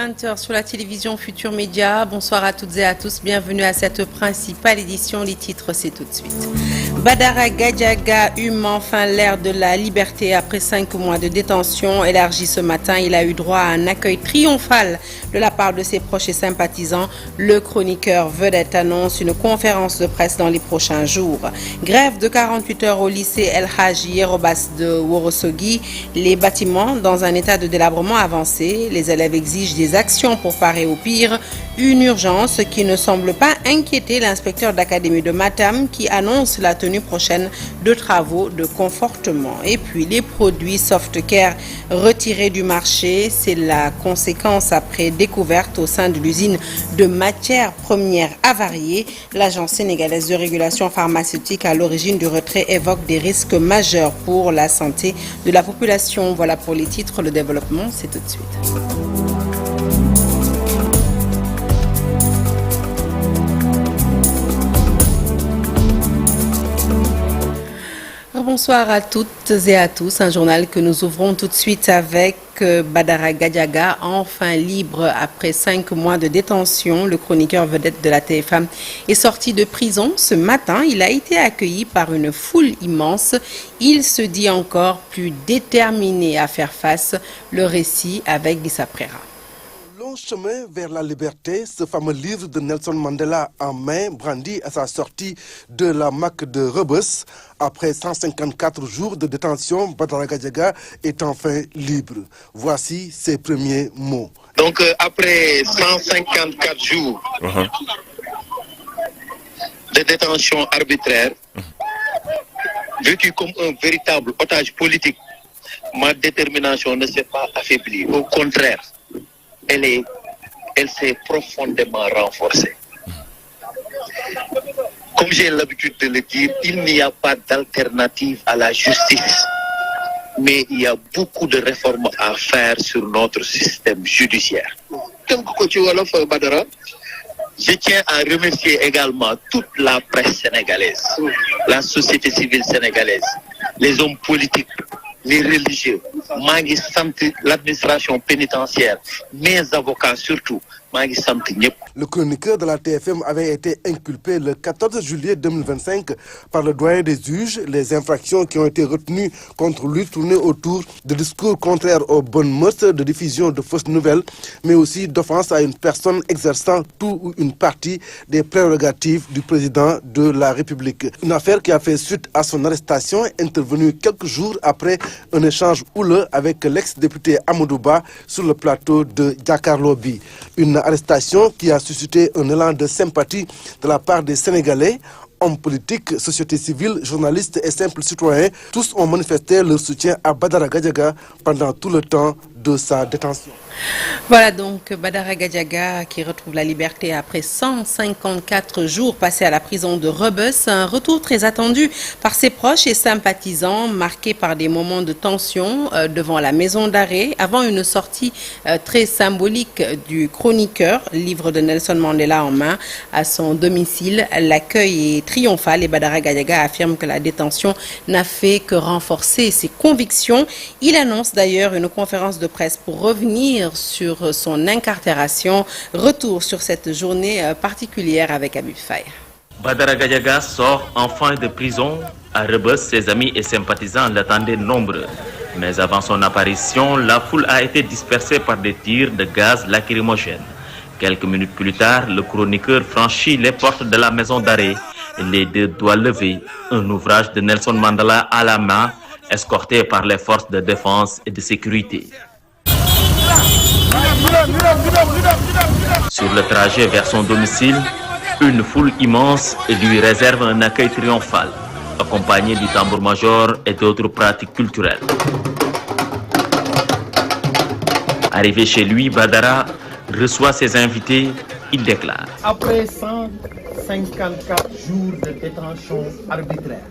20h sur la télévision Futur Média. Bonsoir à toutes et à tous. Bienvenue à cette principale édition. Les titres, c'est tout de suite. Badara Gadiaga hume enfin l'air de la liberté après 5 mois de détention. Élargi ce matin, il a eu droit à un accueil triomphal de la part de ses proches et sympathisants. Le chroniqueur vedette annonce une conférence de presse dans les prochains jours. Grève de 48 heures au lycée El Hadji Yerobas de Worosogi. Les bâtiments dans un état de délabrement avancé. Les élèves exigent des actions pour parer au pire. Une urgence qui ne semble pas inquiéter l'inspecteur d'académie de Matam qui annonce la tenue prochaine de travaux de confortement. Et puis les produits Softcare retirés du marché, c'est la conséquence après découverte au sein de l'usine de matières premières avariées. L'agence sénégalaise de régulation pharmaceutique à l'origine du retrait évoque des risques majeurs pour la santé de la population. Voilà pour les titres, le développement, c'est tout de suite. Bonsoir à toutes et à tous. Un journal que nous ouvrons tout de suite avec Badara Gadiaga, enfin libre après 5 mois de détention. Le chroniqueur vedette de la TFM est sorti de prison ce matin. Il a été accueilli par une foule immense. Il se dit encore plus déterminé à faire face. Le récit avec Gissa Prera. Long chemin vers la liberté, ce fameux livre de Nelson Mandela en main, brandi à sa sortie de la MAC de Rebeuss. Après 154 jours de détention, Badara Gadiaga est enfin libre. Voici ses premiers mots. Donc après 154 jours de détention arbitraire, vécu comme un véritable otage politique, ma détermination ne s'est pas affaiblie. Au contraire, elle s'est profondément renforcée. Comme j'ai l'habitude de le dire, il n'y a pas d'alternative à la justice. Mais il y a beaucoup de réformes à faire sur notre système judiciaire. Je tiens à remercier également toute la presse sénégalaise, la société civile sénégalaise, les hommes politiques, les religieux, l'administration pénitentiaire, mes avocats surtout. Le chroniqueur de la TFM avait été inculpé le 14 juillet 2025 par le doyen des juges. Les infractions qui ont été retenues contre lui tournaient autour de discours contraires aux bonnes mœurs, de diffusion de fausses nouvelles, mais aussi d'offense à une personne exerçant tout ou une partie des prérogatives du président de la République. Une affaire qui a fait suite à son arrestation, intervenue quelques jours après un échange houleux avec l'ex-député Amadouba sur le plateau de Djakarlobi. Une arrestation qui a suscité un élan de sympathie de la part des Sénégalais. Hommes politiques, société civile, journalistes et simples citoyens, tous ont manifesté leur soutien à Badara Gadiaga pendant tout le temps de sa détention. Voilà donc Badara Gadiaga qui retrouve la liberté après 154 jours passés à la prison de Rebeuss. Un retour très attendu par ses proches et sympathisants, marqué par des moments de tension devant la maison d'arrêt, avant une sortie très symbolique du chroniqueur, livre de Nelson Mandela en main, à son domicile. L'accueil est triomphal et Badara Gadiaga affirme que la détention n'a fait que renforcer ses convictions. Il annonce d'ailleurs une conférence de presse pour revenir sur son incarcération. Retour sur cette journée particulière avec Abib Faye. Badara Gadiaga sort enfin de prison. À Rebeuss, ses amis et sympathisants l'attendaient nombreux. Mais avant son apparition, la foule a été dispersée par des tirs de gaz lacrymogène. Quelques minutes plus tard, le chroniqueur franchit les portes de la maison d'arrêt. Les deux doigts levés, un ouvrage de Nelson Mandela à la main, escorté par les forces de défense et de sécurité. Sur le trajet vers son domicile, une foule immense lui réserve un accueil triomphal, accompagné du tambour-major et d'autres pratiques culturelles. Arrivé chez lui, Badara reçoit ses invités. Il déclare: après 154 jours de détention arbitraire,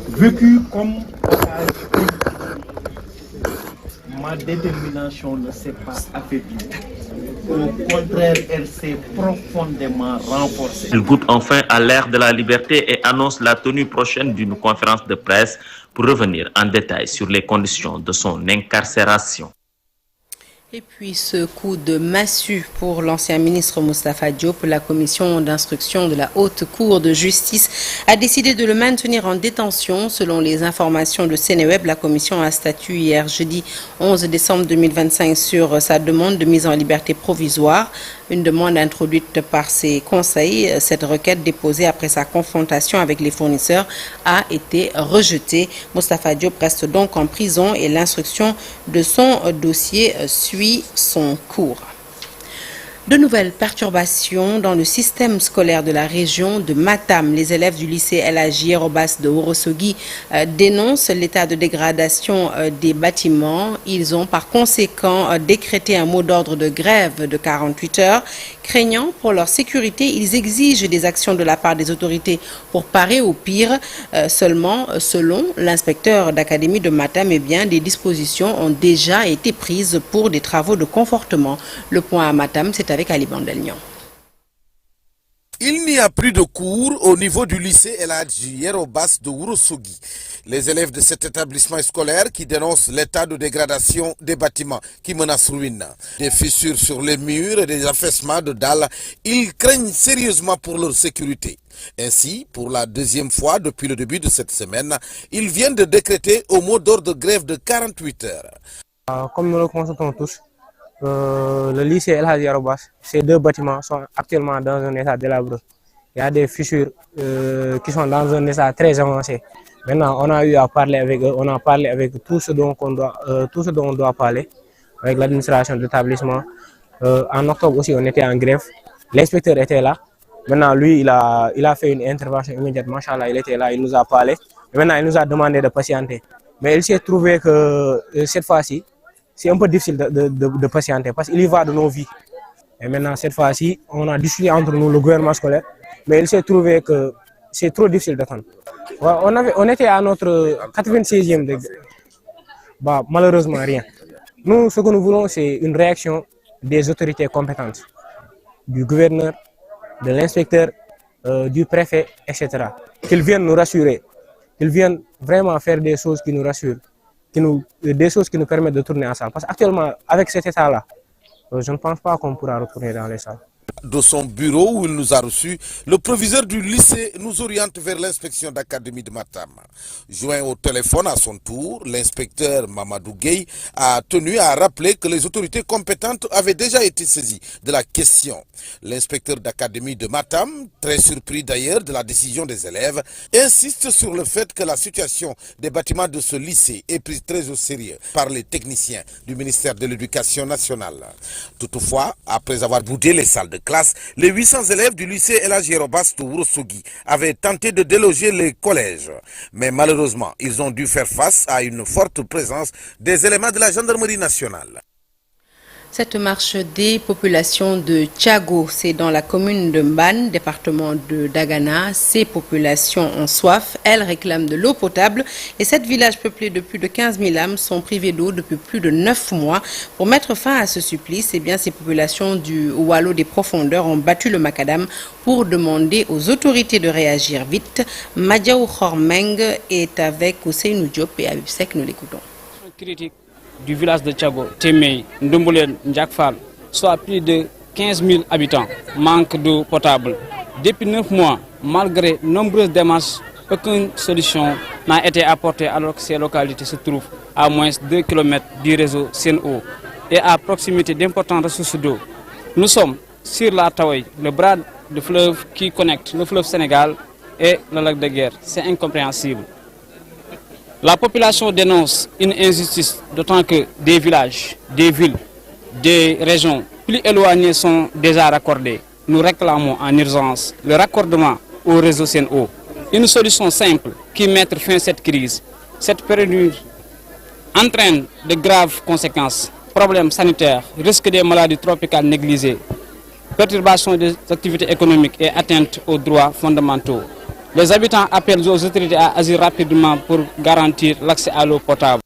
vécu comme ma détermination ne s'est pas affaiblie. Au contraire, elle s'est profondément renforcée. Il goûte enfin à l'ère de la liberté et annonce la tenue prochaine d'une conférence de presse pour revenir en détail sur les conditions de son incarcération. Et puis ce coup de massue pour l'ancien ministre Moustapha Diop, la commission d'instruction de la Haute Cour de justice a décidé de le maintenir en détention. Selon les informations de Sénéweb, la commission a statué hier jeudi 11 décembre 2025 sur sa demande de mise en liberté provisoire. Une demande introduite par ses conseils. Cette requête déposée après sa confrontation avec les fournisseurs a été rejetée. Moustapha Diop reste donc en prison et l'instruction de son dossier suit son cours. De nouvelles perturbations dans le système scolaire de la région de Matam. Les élèves du lycée El Hadji Robas de Ourossogui dénoncent l'état de dégradation des bâtiments. Ils ont par conséquent décrété un mot d'ordre de grève de 48 heures. Craignant pour leur sécurité, ils exigent des actions de la part des autorités pour parer au pire. Seulement, selon l'inspecteur d'académie de Matam, des dispositions ont déjà été prises pour des travaux de confortement. Le point à Matam, c'est avec Ali Bandelnian. Il n'y a plus de cours au niveau du lycée El Hadji Yerobas de Ourossogui. Les élèves de cet établissement scolaire qui dénoncent l'état de dégradation des bâtiments qui menacent ruine. Des fissures sur les murs et des affaissements de dalles, ils craignent sérieusement pour leur sécurité. Ainsi, pour la deuxième fois depuis le début de cette semaine, ils viennent de décréter au mot d'ordre de grève de 48 heures. Comme nous le constatons tous, le lycée El Hadji Yerobas, ces deux bâtiments sont actuellement dans un état délabré. Il y a des fissures qui sont dans un état très avancé. Maintenant, on a eu à parler avec eux, on a parlé avec tout ce dont on doit parler, avec l'administration de l'établissement. En octobre aussi, on était en grève. L'inspecteur était là. Maintenant, lui, il a fait une intervention immédiatement. Machallah, il était là, il nous a parlé. Et maintenant, il nous a demandé de patienter. Mais il s'est trouvé que cette fois-ci, c'est un peu difficile de patienter parce qu'il y va de nos vies. Et maintenant, cette fois-ci, on a discuté entre nous, le gouvernement scolaire, mais il s'est trouvé que c'est trop difficile d'attendre. On était à notre 96e degré. Malheureusement, rien. Nous, ce que nous voulons, c'est une réaction des autorités compétentes, du gouverneur, de l'inspecteur, du préfet, etc. Qu'ils viennent nous rassurer, qu'ils viennent vraiment faire des choses qui nous rassurent, des choses qui nous permettent de tourner ensemble. Parce qu'actuellement, avec cet état-là, je ne pense pas qu'on pourra retourner dans les salles. De son bureau où il nous a reçus, le proviseur du lycée nous oriente vers l'inspection d'académie de Matam. Joint au téléphone à son tour, l'inspecteur Mamadou Gueye a tenu à rappeler que les autorités compétentes avaient déjà été saisies de la question. L'inspecteur d'académie de Matam, très surpris d'ailleurs de la décision des élèves, insiste sur le fait que la situation des bâtiments de ce lycée est prise très au sérieux par les techniciens du ministère de l'Éducation nationale. Toutefois, après avoir boudé les salles de classe, les 800 élèves du lycée El Hadji Yerobas de Ourossogui avaient tenté de déloger les collèges. Mais malheureusement, ils ont dû faire face à une forte présence des éléments de la gendarmerie nationale. Cette marche des populations de Thiago, c'est dans la commune de Mbane, département de Dagana. Ces populations ont soif, elles réclament de l'eau potable et 7 villages peuplés de plus de 15 000 âmes sont privés d'eau depuis plus de 9 mois. Pour mettre fin à ce supplice, ces populations du Wallo des profondeurs ont battu le macadam pour demander aux autorités de réagir vite. Madiaou Khormeng est avec Ousseynou Diop et Abib Sek, nous l'écoutons. Du village de Thiago, Temei, Ndomboulen, Ndjakfal, soit plus de 15 000 habitants, manque d'eau potable. Depuis 9 mois, malgré nombreuses démarches, aucune solution n'a été apportée alors que ces localités se trouvent à moins de 2 km du réseau Sen-Eau et à proximité d'importantes ressources d'eau. Nous sommes sur la Taouaï, le bras de fleuve qui connecte le fleuve Sénégal et le lac de Guerre. C'est incompréhensible. La population dénonce une injustice, d'autant que des villages, des villes, des régions plus éloignées sont déjà raccordées. Nous réclamons en urgence le raccordement au réseau Sen-Eau. Une solution simple qui mette fin à cette crise. Cette période entraîne de graves conséquences, problèmes sanitaires, risque des maladies tropicales négligées, perturbation des activités économiques et atteinte aux droits fondamentaux. Les habitants appellent aux autorités à agir rapidement pour garantir l'accès à l'eau potable.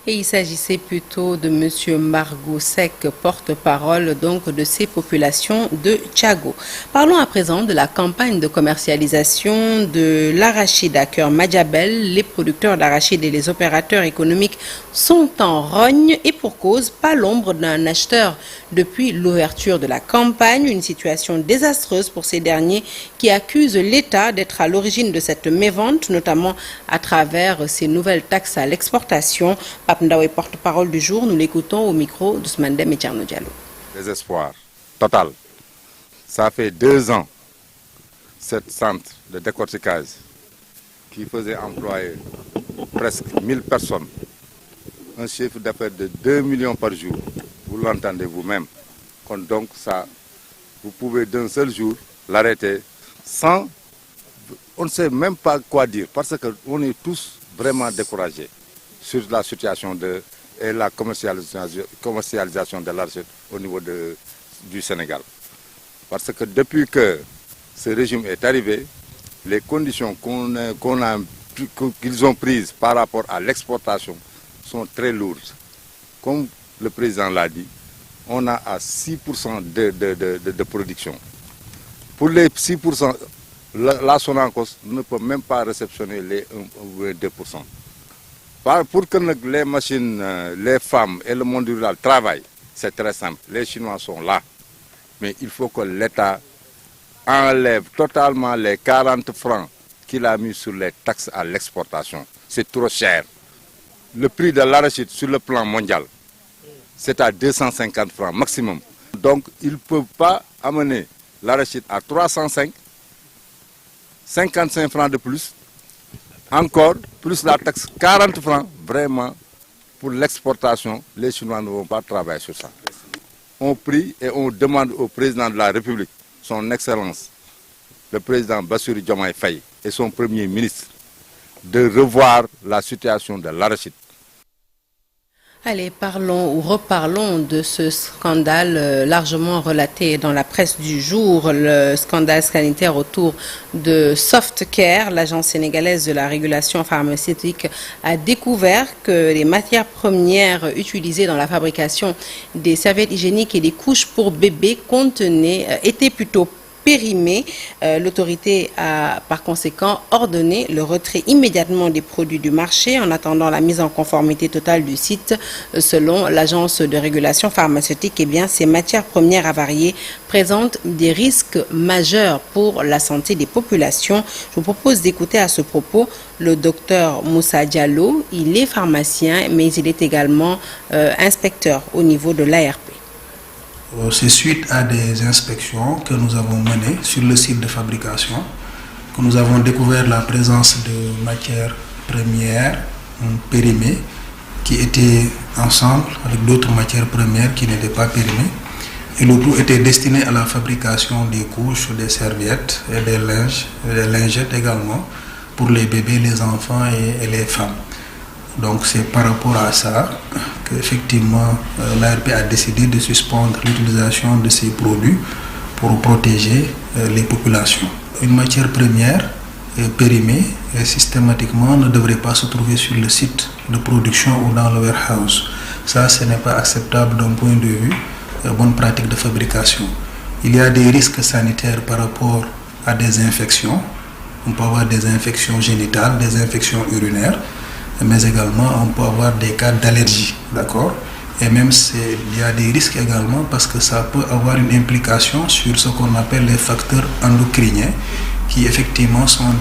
Et il s'agissait plutôt de M. Margot Sek, porte-parole donc de ces populations de Tchago. Parlons à présent de la campagne de commercialisation de l'arachide à Cœur Madiabel. Les producteurs d'arachide et les opérateurs économiques sont en rogne et pour cause, pas l'ombre d'un acheteur depuis l'ouverture de la campagne. Une situation désastreuse pour ces derniers qui accusent l'État d'être à l'origine de cette mévente, notamment à travers ces nouvelles taxes à l'exportation. Pape Ndawe, porte-parole du jour, nous l'écoutons au micro d'Ousmane Dem et Thierno Diallo. Désespoir total. Ça fait 2 ans, cette centre de décortiquage qui faisait employer presque 1000 personnes, un chiffre d'affaires de 2 millions par jour, vous l'entendez vous-même. Donc ça, vous pouvez d'un seul jour l'arrêter sans, on ne sait même pas quoi dire, parce qu'on est tous vraiment découragés sur la situation et la commercialisation de l'arachide au niveau du Sénégal. Parce que depuis que ce régime est arrivé, les conditions qu'ils ont prises par rapport à l'exportation sont très lourdes. Comme le président l'a dit, on a à 6% de production. Pour les 6%, la Sonacos ne peut même pas réceptionner les 1 ou 2%. Pour que les machines, les femmes et le monde rural travaillent, c'est très simple. Les Chinois sont là. Mais il faut que l'État enlève totalement les 40 francs qu'il a mis sur les taxes à l'exportation. C'est trop cher. Le prix de l'arachide sur le plan mondial, c'est à 250 francs maximum. Donc, ils ne peuvent pas amener l'arachide à 305, 55 francs de plus, encore, plus la taxe 40 francs, vraiment, pour l'exportation, les Chinois ne vont pas travailler sur ça. On prie et on demande au président de la République, son Excellence, le président Bassirou Diomaye Faye et son Premier ministre, de revoir la situation de l'arachide. Allez, parlons ou reparlons de ce scandale largement relaté dans la presse du jour, le scandale sanitaire autour de Softcare. L'agence sénégalaise de la régulation pharmaceutique a découvert que les matières premières utilisées dans la fabrication des serviettes hygiéniques et des couches pour bébés étaient plutôt périmé. L'autorité a par conséquent ordonné le retrait immédiatement des produits du marché en attendant la mise en conformité totale du site. Selon l'agence de régulation pharmaceutique, eh bien, ces matières premières avariées présentent des risques majeurs pour la santé des populations. Je vous propose d'écouter à ce propos le docteur Moussa Diallo. Il est pharmacien, mais il est également inspecteur au niveau de l'ARP. C'est suite à des inspections que nous avons menées sur le site de fabrication que nous avons découvert la présence de matières premières périmées qui étaient ensemble avec d'autres matières premières qui n'étaient pas périmées. Et le tout était destiné à la fabrication des couches, des serviettes et des lingettes également pour les bébés, les enfants et les femmes. Donc c'est par rapport à ça qu'effectivement l'ARP a décidé de suspendre l'utilisation de ces produits pour protéger les populations. Une matière première périmée systématiquement ne devrait pas se trouver sur le site de production ou dans le warehouse. Ça, ce n'est pas acceptable d'un point de vue bonne pratique de fabrication. Il y a des risques sanitaires par rapport à des infections. On peut avoir des infections génitales, des infections urinaires, mais également on peut avoir des cas d'allergie, d'accord? Et même il y a des risques également parce que ça peut avoir une implication sur ce qu'on appelle les facteurs endocriniens qui effectivement sont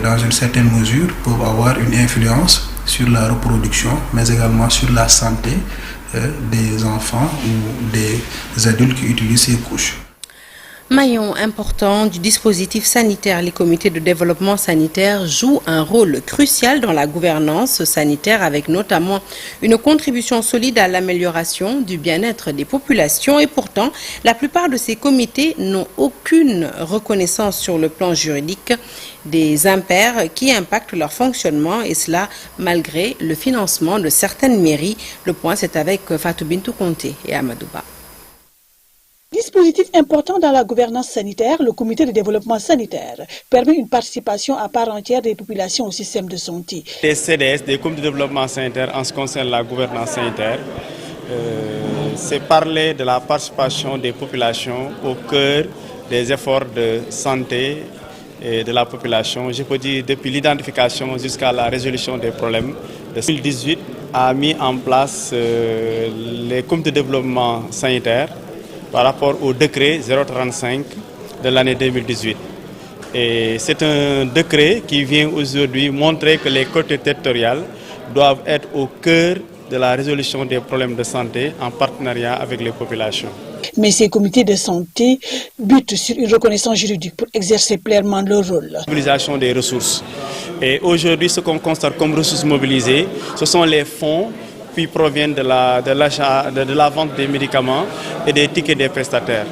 dans une certaine mesure peuvent avoir une influence sur la reproduction, mais également sur la santé des enfants ou des adultes qui utilisent ces couches. Maillon important du dispositif sanitaire, les comités de développement sanitaire jouent un rôle crucial dans la gouvernance sanitaire avec notamment une contribution solide à l'amélioration du bien-être des populations et pourtant, la plupart de ces comités n'ont aucune reconnaissance sur le plan juridique des impairs qui impactent leur fonctionnement et cela malgré le financement de certaines mairies. Le point c'est avec Fatou Bintou Conté et Amadouba. Dispositif important dans la gouvernance sanitaire, le comité de développement sanitaire permet une participation à part entière des populations au système de santé. Les CDS, des comités de développement sanitaire, en ce qui concerne la gouvernance sanitaire, c'est parler de la participation des populations au cœur des efforts de santé et de la population. Je peux dire depuis l'identification jusqu'à la résolution des problèmes. 2018 a mis en place les comités de développement sanitaire par rapport au décret 035 de l'année 2018. Et c'est un décret qui vient aujourd'hui montrer que les collectivités territoriales doivent être au cœur de la résolution des problèmes de santé en partenariat avec les populations. Mais ces comités de santé butent sur une reconnaissance juridique pour exercer pleinement leur rôle. Mobilisation des ressources. Et aujourd'hui, ce qu'on constate comme ressources mobilisées, ce sont les fonds qui proviennent de la vente des médicaments et des tickets des prestataires.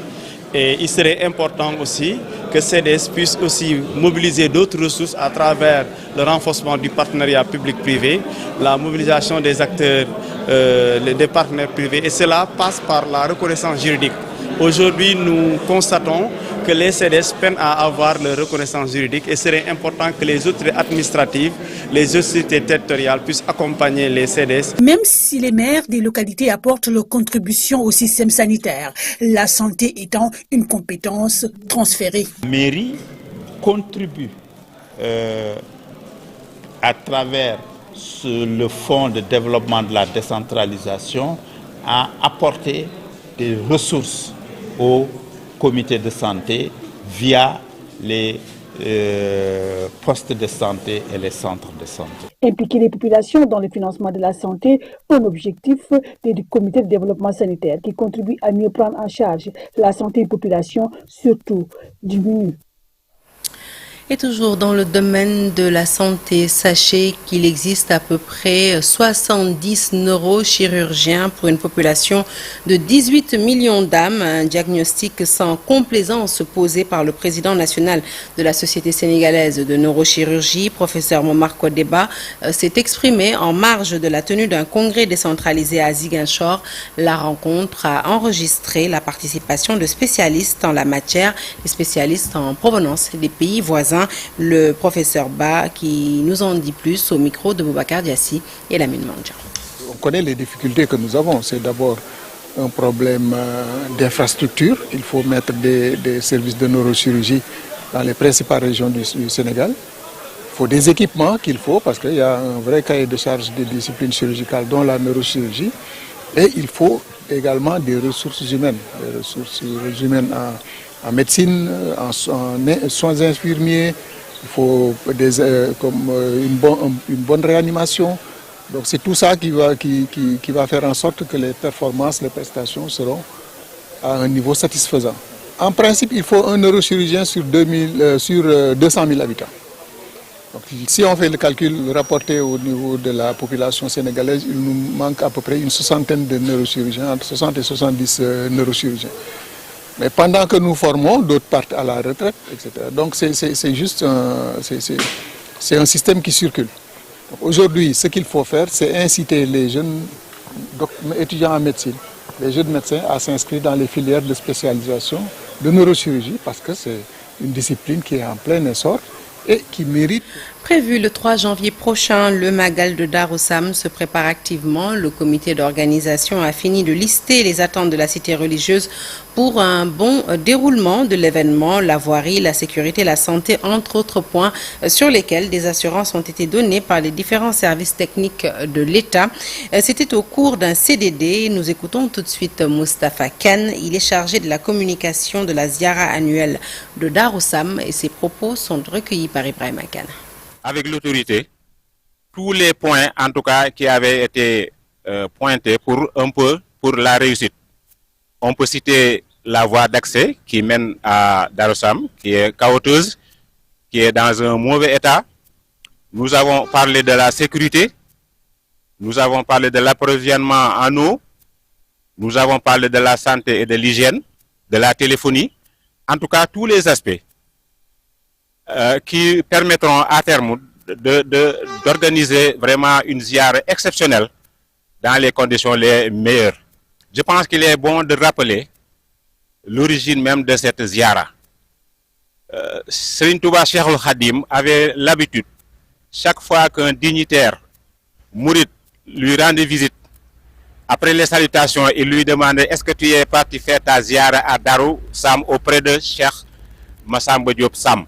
Et il serait important aussi que CDS puisse aussi mobiliser d'autres ressources à travers le renforcement du partenariat public-privé, la mobilisation des acteurs, des partenaires privés. Et cela passe par la reconnaissance juridique. Aujourd'hui, nous constatons que les CDS peinent à avoir leur reconnaissance juridique et il serait important que les autorités administratives, les autorités territoriales puissent accompagner les CDS. Même si les maires des localités apportent leur contribution au système sanitaire, la santé étant une compétence transférée. La mairie contribue à travers le fonds de développement de la décentralisation à apporter des ressources au comité de santé via les postes de santé et les centres de santé. Impliquer les populations dans le financement de la santé, un objectif des comités de développement sanitaire qui contribuent à mieux prendre en charge la santé des populations, surtout diminuer. Et toujours dans le domaine de la santé, sachez qu'il existe à peu près 70 neurochirurgiens pour une population de 18 millions d'âmes. Un diagnostic sans complaisance posé par le président national de la Société sénégalaise de neurochirurgie, professeur Momar Kodeba, s'est exprimé en marge de la tenue d'un congrès décentralisé à Ziguinchor. La rencontre a enregistré la participation de spécialistes en la matière, des spécialistes en provenance des pays voisins. Le professeur Ba qui nous en dit plus au micro de Boubacar Diassi et Lamine Mandja. On connaît les difficultés que nous avons. C'est d'abord un problème d'infrastructure. Il faut mettre des services de neurochirurgie dans les principales régions du Sénégal. Il faut des équipements qu'il faut parce qu'il y a un vrai cahier de charge des disciplines chirurgicales dont la neurochirurgie. Et il faut également des ressources humaines en médecine, en soins infirmiers, il faut une bonne réanimation. Donc c'est tout ça qui va faire en sorte que les performances, les prestations seront à un niveau satisfaisant. En principe, il faut un neurochirurgien sur 200 000 habitants. Donc, si on fait le calcul rapporté au niveau de la population sénégalaise, il nous manque à peu près une soixantaine de neurochirurgiens, entre 60 et 70 neurochirurgiens. Mais pendant que nous formons, d'autres partent à la retraite, etc. Donc c'est juste c'est un système qui circule. Aujourd'hui, ce qu'il faut faire, c'est inciter les jeunes étudiants en médecine, les jeunes médecins à s'inscrire dans les filières de spécialisation de neurochirurgie parce que c'est une discipline qui est en plein essor et qui mérite. Prévu le 3 janvier prochain, le Magal de Daroussam se prépare activement. Le comité d'organisation a fini de lister les attentes de la cité religieuse pour un bon déroulement de l'événement, la voirie, la sécurité, la santé, entre autres points sur lesquels des assurances ont été données par les différents services techniques de l'État. C'était au cours d'un CDD. Nous écoutons tout de suite Moustapha Kane. Il est chargé de la communication de la Ziara annuelle de Daroussam et ses propos sont recueillis par Ibrahim Kane. Avec l'autorité, tous les points en tout cas qui avaient été pointés pour la réussite. On peut citer la voie d'accès qui mène à Daroussam, qui est chaotique, qui est dans un mauvais état. Nous avons parlé de la sécurité, nous avons parlé de l'approvisionnement en eau, nous avons parlé de la santé et de l'hygiène, de la téléphonie, en tout cas tous les aspects qui permettront à terme d'organiser vraiment une ziara exceptionnelle dans les conditions les meilleures. Je pense qu'il est bon de rappeler l'origine même de cette ziara. Serigne Touba Cheikhoul Khadim avait l'habitude, chaque fois qu'un dignitaire mouride lui rendait visite, après les salutations, il lui demandait: est-ce que tu es parti faire ta ziara à Darou Sam auprès de Cheikh Massamba Diop Sam?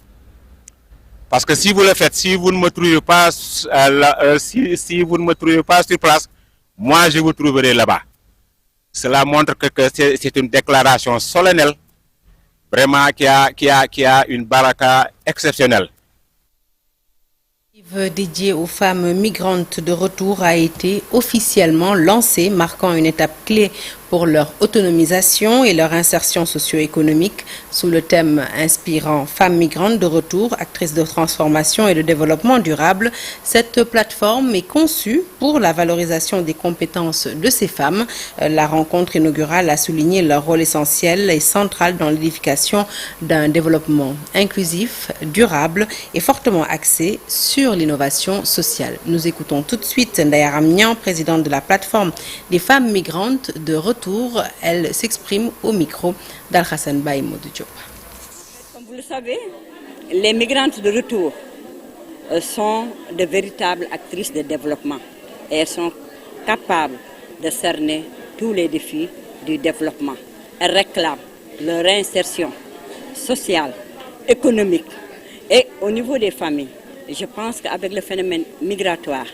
Parce que si vous le faites, si vous ne me trouvez pas, si vous ne me trouvez pas sur place, moi je vous trouverai là-bas. Cela montre que c'est une déclaration solennelle, vraiment qui a une baraka exceptionnelle. Dédié aux femmes migrantes de retour a été officiellement lancé, marquant une étape clé pour leur autonomisation et leur insertion socio-économique sous le thème inspirant Femmes migrantes de retour, actrices de transformation et de développement durable. Cette plateforme est conçue pour la valorisation des compétences de ces femmes. La rencontre inaugurale a souligné leur rôle essentiel et central dans l'édification d'un développement inclusif, durable et fortement axé sur l'innovation sociale. Nous écoutons tout de suite Ndaya Ramnian, présidente de la plateforme des femmes migrantes de retour. Elle s'exprime au micro d'Al-Hassan Baïmoudou Diop. Comme vous le savez, les migrantes de retour sont de véritables actrices de développement et elles sont capables de cerner tous les défis du développement. Elles réclament leur réinsertion sociale, économique et au niveau des familles. Je pense qu'avec le phénomène migratoire,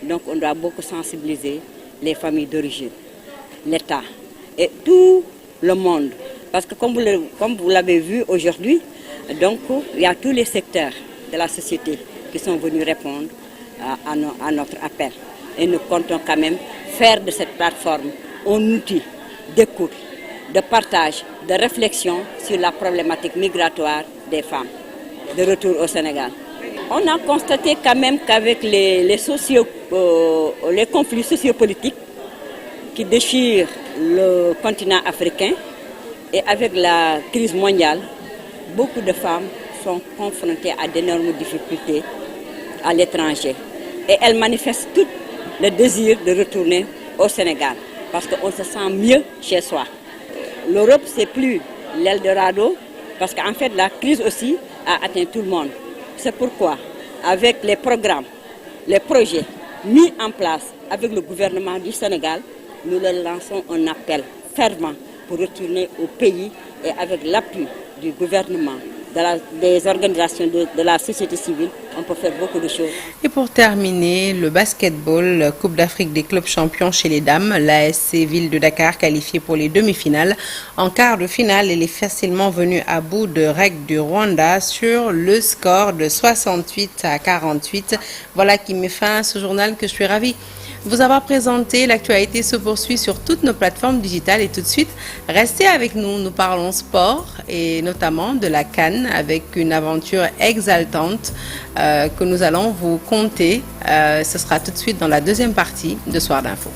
donc on doit beaucoup sensibiliser les familles d'origine, l'État et tout le monde. Parce que comme vous l'avez vu aujourd'hui, donc il y a tous les secteurs de la société qui sont venus répondre à notre appel. Et nous comptons quand même faire de cette plateforme un outil d'écoute, de partage, de réflexion sur la problématique migratoire des femmes de retour au Sénégal. On a constaté quand même qu'avec les conflits sociopolitiques qui déchirent le continent africain et avec la crise mondiale, beaucoup de femmes sont confrontées à d'énormes difficultés à l'étranger. Et elles manifestent tout le désir de retourner au Sénégal parce qu'on se sent mieux chez soi. L'Europe, c'est plus l'Eldorado parce qu'en fait, la crise aussi a atteint tout le monde. C'est pourquoi, avec les programmes, les projets mis en place avec le gouvernement du Sénégal, nous leur lançons un appel fervent pour retourner au pays et avec l'appui du gouvernement, des organisations de la société civile, on peut faire beaucoup de choses. Et pour terminer, le basketball, Coupe d'Afrique des clubs champions chez les dames, l'ASC Ville de Dakar qualifiée pour les demi-finales. En quart de finale, elle est facilement venue à bout de REC du Rwanda sur le score de 68-48. Voilà qui met fin à ce journal que je suis ravie vous avoir présenté. L'actualité se poursuit sur toutes nos plateformes digitales et tout de suite, restez avec nous. Nous parlons sport et notamment de la CAN avec une aventure exaltante que nous allons vous conter. Ce sera tout de suite dans la deuxième partie de Soir d'Info.